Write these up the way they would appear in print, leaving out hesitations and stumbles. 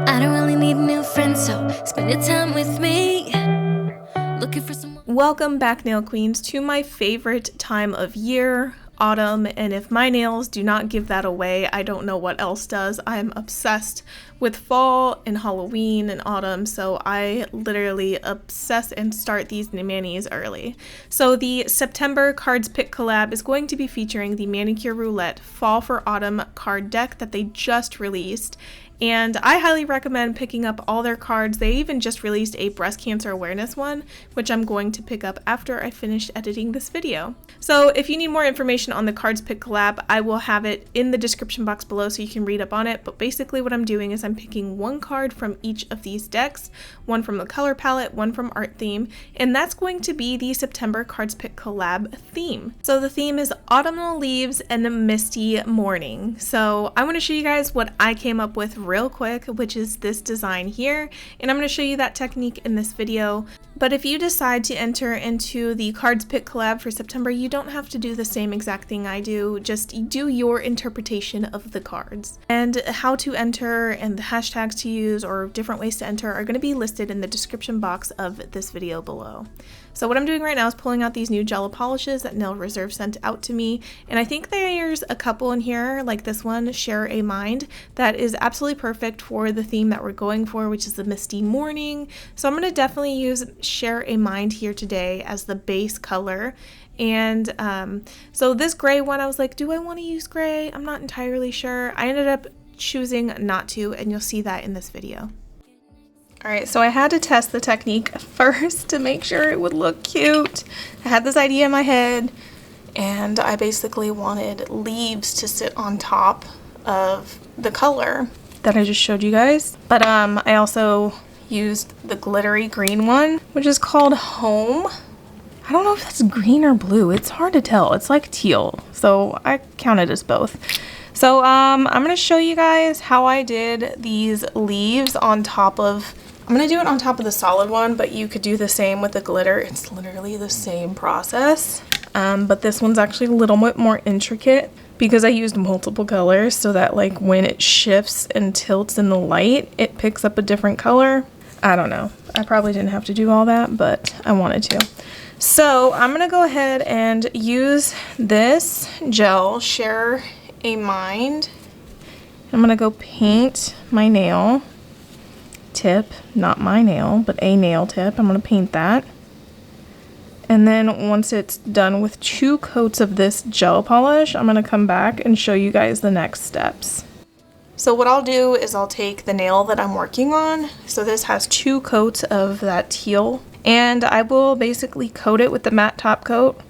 I don't really need a new friend, so spend your time with me. Looking for someone. Welcome back, nail queens, to my favorite time of year, autumn, and if my nails do not give that away, I don't know what else does. I am obsessed with fall and Halloween and autumn, so I literally obsess and start these manis early. So the September Cards Pick Collab is going to be featuring the Manicure Roulette Fall for Autumn card deck that they just released. And I highly recommend picking up all their cards. They even just released a breast cancer awareness one, which I'm going to pick up after I finish editing this video. So if you need more information on the Cards Pick Collab, I will have it in the description box below so you can read up on it. But basically what I'm doing is I'm picking one card from each of these decks, one from the color palette, one from art theme, and that's going to be the September Cards Pick Collab theme. So the theme is Autumnal Leaves and Misty Morning. So I want to show you guys what I came up with real quick, which is this design here, and I'm going to show you that technique in this video. But if you decide to enter into the Cards Pick Collab for September, you don't have to do the same exact thing I do, just do your interpretation of the cards. And how to enter and the hashtags to use or different ways to enter are going to be listed in the description box of this video below. So what I'm doing right now is pulling out these new Jello polishes that Nail Reserve sent out to me, and I think there's a couple in here, like this one, Share a Mind, that is absolutely perfect for the theme that we're going for, which is the Misty Morning. So I'm going to definitely use Share a Mind here today as the base color. And so this gray one, I was like, do I want to use gray? I'm not entirely sure. I ended up choosing not to, and you'll see that in this video. Alright, so I had to test the technique first to make sure it would look cute. I had this idea in my head, and I basically wanted leaves to sit on top of the color that I just showed you guys. But I also used the glittery green one, which is called Home. I don't know if that's green or blue. It's hard to tell. It's like teal, so I count it as both. So I'm going to show you guys how I did these leaves on top of... I'm going to do it on top of the solid one, but you could do the same with the glitter. It's literally the same process, but this one's actually a little bit more intricate because I used multiple colors so that like when it shifts and tilts in the light, it picks up a different color. I don't know. I probably didn't have to do all that, but I wanted to. So I'm going to go ahead and use this gel, Share a Mind. I'm going to go paint my nail tip, not my nail, but a nail tip. I'm going to paint that. And then once it's done with 2 coats of this gel polish, I'm going to come back and show you guys the next steps. So what I'll do is I'll take the nail that I'm working on. So this has 2 coats of that teal, and I will basically coat it with the matte top coat.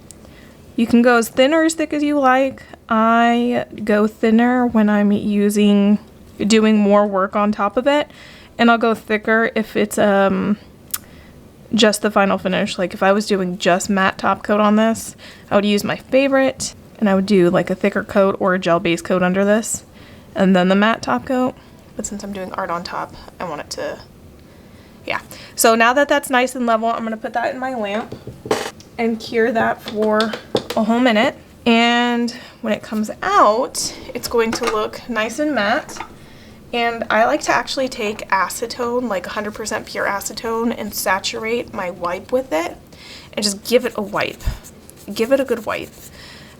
You can go as thin or as thick as you like. I go thinner when I'm doing more work on top of it. And I'll go thicker if it's just the final finish. Like if I was doing just matte top coat on this, I would use my favorite and I would do like a thicker coat or a gel base coat under this and then the matte top coat. But since I'm doing art on top, I want it to, yeah. So now that that's nice and level, I'm going to put that in my lamp and cure that for a whole minute. And when it comes out, it's going to look nice and matte. And I like to actually take acetone, like 100% pure acetone, and saturate my wipe with it and just give it a wipe. Give it a good wipe.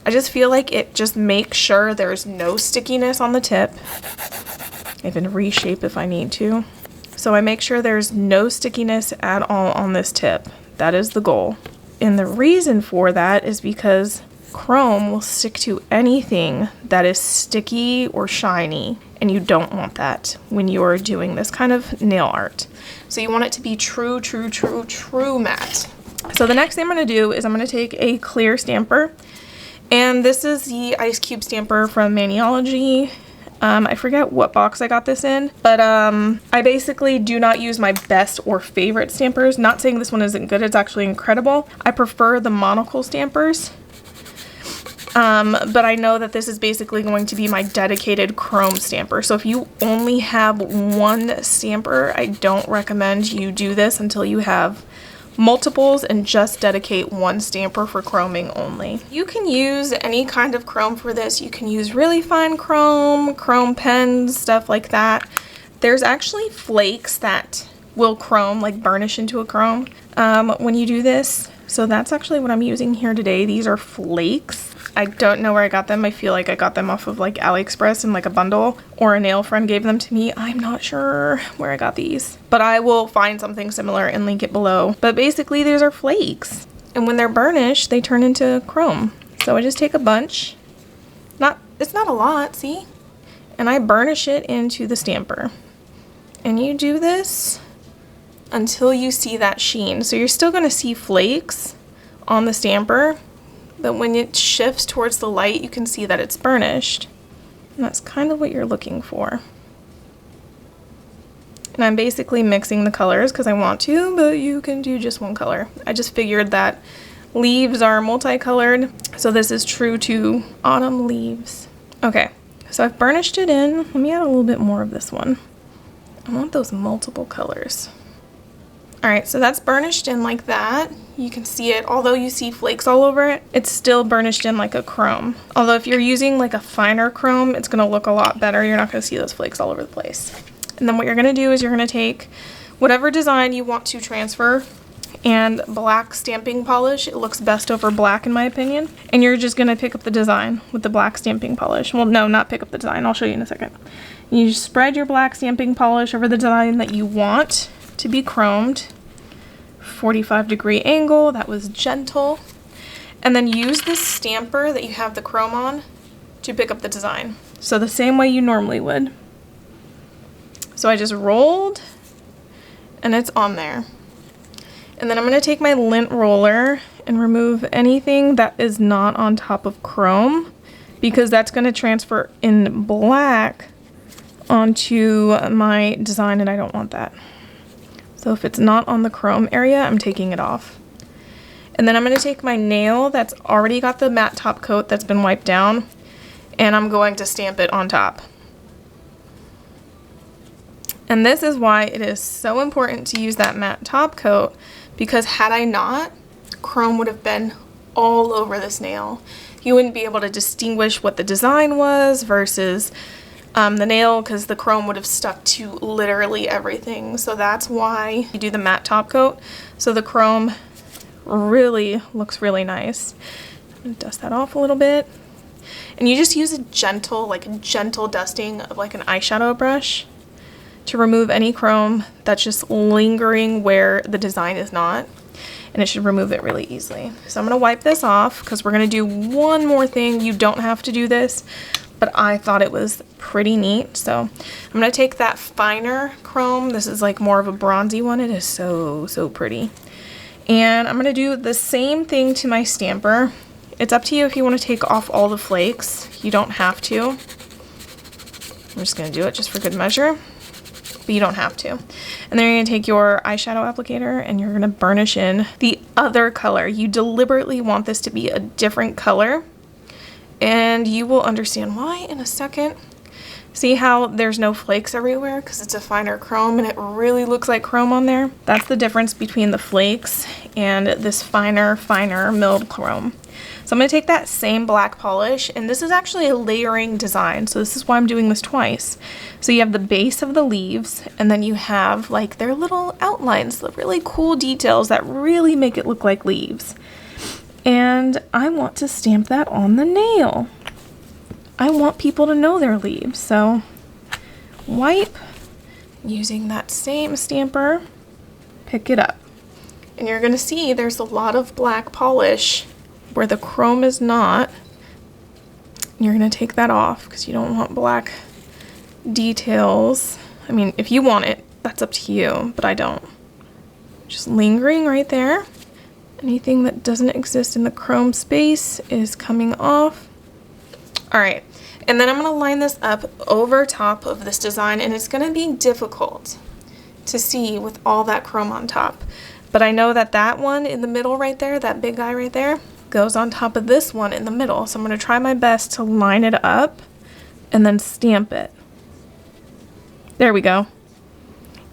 I just feel like it just makes sure there's no stickiness on the tip. I can reshape if I need to. So I make sure there's no stickiness at all on this tip. That is the goal. And the reason for that is because chrome will stick to anything that is sticky or shiny, and you don't want that when you're doing this kind of nail art. So you want it to be true matte. So the next thing I'm going to do is I'm going to take a clear stamper, and this is the ice cube stamper from Maniology. I forget what box I got this in, but I basically do not use my best or favorite stampers. Not saying this one isn't good, it's actually incredible. I prefer the monocle stampers. But I know that this is basically going to be my dedicated chrome stamper. So if you only have one stamper, I don't recommend you do this until you have multiples and just dedicate one stamper for chroming only. You can use any kind of chrome for this. You can use really fine chrome, chrome pens, stuff like that. There's actually flakes that will chrome, like burnish into a chrome when you do this. So that's actually what I'm using here today. These are flakes. I don't know where I got them. I feel like I got them off of like AliExpress in like a bundle, or a nail friend gave them to me. I'm not sure where I got these, but I will find something similar and link it below. But basically these are flakes, and when they're burnished, they turn into chrome. So I just take a bunch, it's not a lot, see? And I burnish it into the stamper. And you do this until you see that sheen. So you're still gonna see flakes on the stamper, but when it shifts towards the light, you can see that it's burnished. And that's kind of what you're looking for. And I'm basically mixing the colors because I want to, but you can do just one color. I just figured that leaves are multicolored, so this is true to autumn leaves. Okay, so I've burnished it in. Let me add a little bit more of this one. I want those multiple colors. All right, so that's burnished in like that. You can see it, although you see flakes all over it, it's still burnished in like a chrome. Although if you're using like a finer chrome, it's gonna look a lot better. You're not gonna see those flakes all over the place. And then what you're gonna do is you're gonna take whatever design you want to transfer, and black stamping polish. It looks best over black in my opinion. And you're just gonna pick up the design with the black stamping polish. Well, no, not pick up the design. I'll show you in a second. You just spread your black stamping polish over the design that you want to be chromed. 45-degree angle, that was gentle. And then use the stamper that you have the chrome on to pick up the design. So the same way you normally would. So I just rolled and it's on there. And then I'm going to take my lint roller and remove anything that is not on top of chrome, because that's going to transfer in black onto my design and I don't want that. So if it's not on the chrome area, I'm taking it off. And then I'm going to take my nail that's already got the matte top coat that's been wiped down, and I'm going to stamp it on top. And this is why it is so important to use that matte top coat, because had I not, chrome would have been all over this nail. You wouldn't be able to distinguish what the design was versus the nail, because the chrome would have stuck to literally everything. So that's why you do the matte top coat, so the chrome really looks really nice. I'm gonna dust that off a little bit, and you just use a gentle dusting of like an eyeshadow brush to remove any chrome that's just lingering where the design is not, and it should remove it really easily. So I'm gonna wipe this off because we're gonna do one more thing. You don't have to do this, but I thought it was pretty neat. So I'm gonna take that finer chrome. This is like more of a bronzy one. It is so pretty. And I'm gonna do the same thing to my stamper. It's up to you if you want to take off all the flakes. You don't have to. I'm just gonna do it just for good measure, but you don't have to. And then you're gonna take your eyeshadow applicator and you're gonna burnish in the other color. You deliberately want this to be a different color, and you will understand why in a second. See how there's no flakes everywhere? Because it's a finer chrome and it really looks like chrome on there. That's the difference between the flakes and this finer milled chrome. So I'm going to take that same black polish, and this is actually a layering design, so this is why I'm doing this twice. So you have the base of the leaves, and then you have like their little outlines, the really cool details that really make it look like leaves. And I want to stamp that on the nail. I want people to know they're leaves, so wipe, using that same stamper, pick it up. And you're going to see there's a lot of black polish where the chrome is not. You're going to take that off because you don't want black details. I mean, if you want it, that's up to you, but I don't. Just lingering right there. Anything that doesn't exist in the chrome space is coming off. All right, and then I'm going to line this up over top of this design, and it's going to be difficult to see with all that chrome on top. But I know that that one in the middle right there, that big guy right there, goes on top of this one in the middle. So I'm going to try my best to line it up and then stamp it. There we go.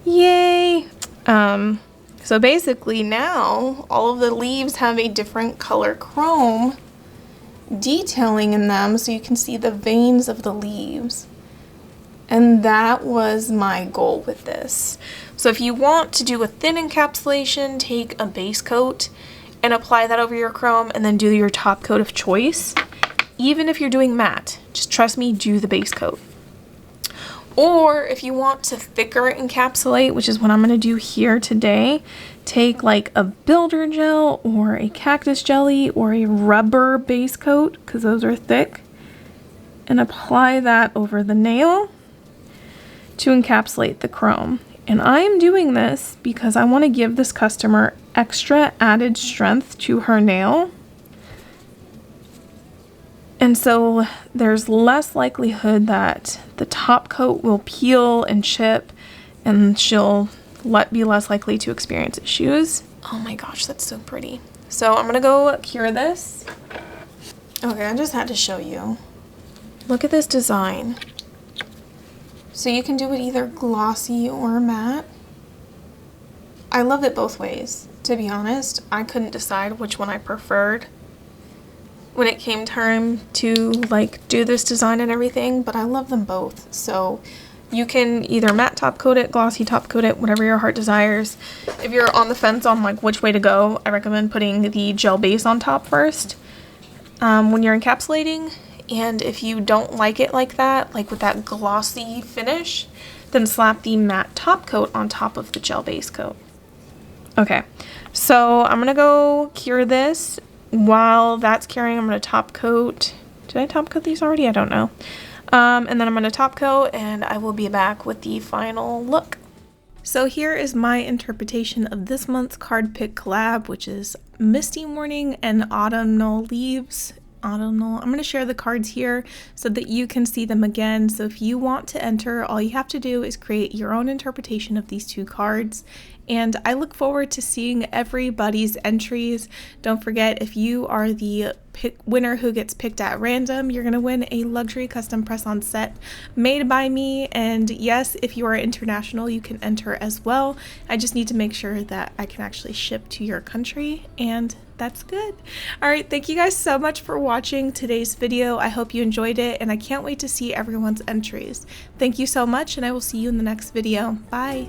Yay! So basically now all of the leaves have a different color chrome detailing in them, so you can see the veins of the leaves. And that was my goal with this. So if you want to do a thin encapsulation, take a base coat and apply that over your chrome and then do your top coat of choice. Even if you're doing matte, just trust me, do the base coat. Or if you want to thicker encapsulate, which is what I'm going to do here today, take like a builder gel or a cactus jelly or a rubber base coat, because those are thick, and apply that over the nail to encapsulate the chrome. And I'm doing this because I want to give this customer extra added strength to her nail. And so there's less likelihood that the top coat will peel and chip, and she'll be less likely to experience issues. Oh my gosh, that's so pretty. So I'm gonna go cure this. Okay, I just had to show you. Look at this design. So you can do it either glossy or matte. I love it both ways, to be honest. I couldn't decide which one I preferred when it came time to like do this design and everything, but I love them both. So you can either matte top coat it, glossy top coat it, whatever your heart desires. If you're on the fence on like which way to go, I recommend putting the gel base on top first when you're encapsulating. And if you don't like it like that, like with that glossy finish, then slap the matte top coat on top of the gel base coat. Okay, so I'm gonna go cure this. While that's curing, I'm gonna top coat. Did I top coat these already? I don't know. And then I'm gonna top coat and I will be back with the final look. So here is my interpretation of this month's card pick collab, which is Misty Morning and Autumnal Leaves. Autumnal. I'm going to share the cards here so that you can see them again. So if you want to enter, all you have to do is create your own interpretation of these two cards. And I look forward to seeing everybody's entries. Don't forget, if you are the winner who gets picked at random, you're going to win a luxury custom press-on set made by me. And yes, if you are international, you can enter as well. I just need to make sure that I can actually ship to your country, and that's good. All right, thank you guys so much for watching today's video. I hope you enjoyed it, and I can't wait to see everyone's entries. Thank you so much, and I will see you in the next video. Bye.